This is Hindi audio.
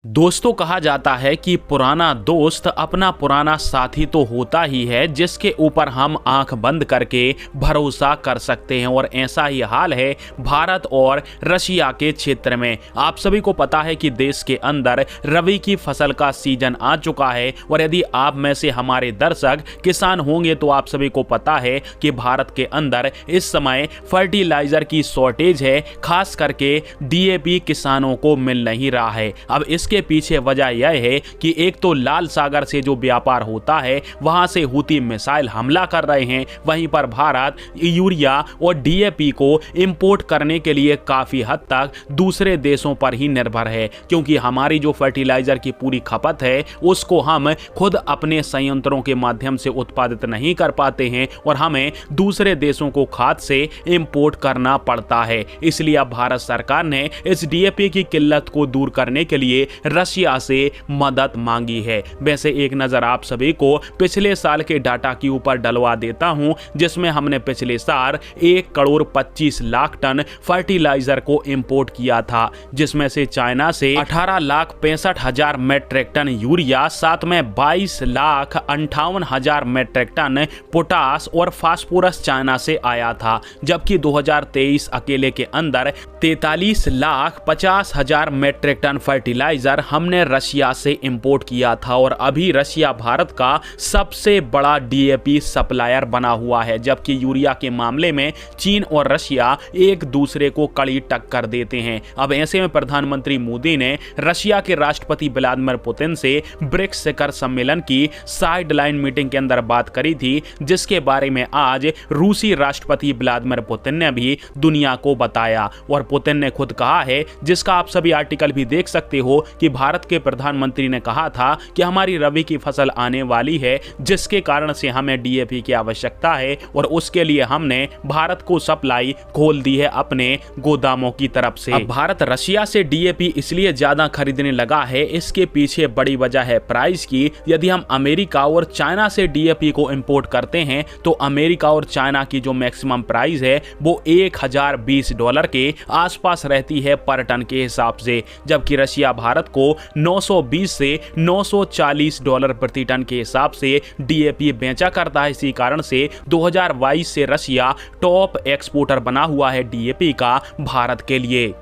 दोस्तों, कहा जाता है कि पुराना दोस्त अपना पुराना साथी तो होता ही है जिसके ऊपर हम आंख बंद करके भरोसा कर सकते हैं। और ऐसा ही हाल है भारत और रशिया के क्षेत्र में। आप सभी को पता है कि देश के अंदर रबी की फसल का सीजन आ चुका है। और यदि आप में से हमारे दर्शक किसान होंगे तो आप सभी को पता है कि भारत के अंदर इस समय फर्टिलाइजर की शॉर्टेज है, खास करके डीएपी किसानों को मिल नहीं रहा है। अब इसके पीछे वजह यह है कि एक तो लाल सागर से जो व्यापार होता है वहां से हूती मिसाइल हमला कर रहे हैं, वहीं पर भारत यूरिया और डीएपी को इंपोर्ट करने के लिए काफी हद तक दूसरे देशों पर ही निर्भर है, क्योंकि हमारी जो फर्टिलाइजर की पूरी खपत है उसको हम खुद अपने संयंत्रों के माध्यम से उत्पादित नहीं कर पाते हैं और हमें दूसरे देशों को खाद से इंपोर्ट करना पड़ता है। इसलिए अब भारत सरकार ने इस डीएपी की किल्लत को दूर करने के लिए रशिया से मदद मांगी है। वैसे एक नजर आप सभी को पिछले साल के डाटा के ऊपर डलवा देता हूं, जिसमें हमने पिछले साल 1,25,00,000 टन फर्टिलाइजर को इंपोर्ट किया था, जिसमें से चाइना से 18,65,000 मेट्रिक टन यूरिया, साथ में 22,58,000 मेट्रिक टन पोटास और फास्फोरस चाइना से आया था। जबकि 2023 अकेले के अंदर 43,50,000 मेट्रिक टन फर्टिलाइजर हमने रशिया से इंपोर्ट किया था। और अभी रशिया भारत का सबसे बड़ा डीएपी सप्लायर बना हुआ है, जबकि यूरिया के मामले में चीन और रशिया एक दूसरे को कड़ी टक्कर देते हैं। अब ऐसे में प्रधानमंत्री मोदी ने रशिया के राष्ट्रपति व्लादिमीर पुतिन से ब्रिक्स शिखर सम्मेलन की साइडलाइन मीटिंग के अंदर बात करी थी, जिसके बारे में आज रूसी राष्ट्रपति व्लादिमीर पुतिन ने भी दुनिया को बताया। और पुतिन ने खुद कहा है, जिसका आप सभी आर्टिकल भी देख सकते हो, कि भारत के प्रधानमंत्री ने कहा था कि हमारी रबी की फसल आने वाली है, जिसके कारण से हमें डीएपी की आवश्यकता है और उसके लिए हमने भारत को सप्लाई खोल दी है अपने गोदामों की तरफ से। अब भारत रशिया से डीएपी इसलिए ज्यादा खरीदने लगा है, इसके पीछे बड़ी वजह है प्राइस की। यदि हम अमेरिका और चाइना से डीएपी को इंपोर्ट करते हैं तो अमेरिका और चाइना की जो मैक्सिमम प्राइस है वो $1,020 के आसपास रहती है पर टन के हिसाब से, जबकि रशिया भारत को 920 से $940 प्रति टन के हिसाब से डीएपी बेचा करता है। इसी कारण से 2022 से रशिया टॉप एक्सपोर्टर बना हुआ है डीएपी का भारत के लिए।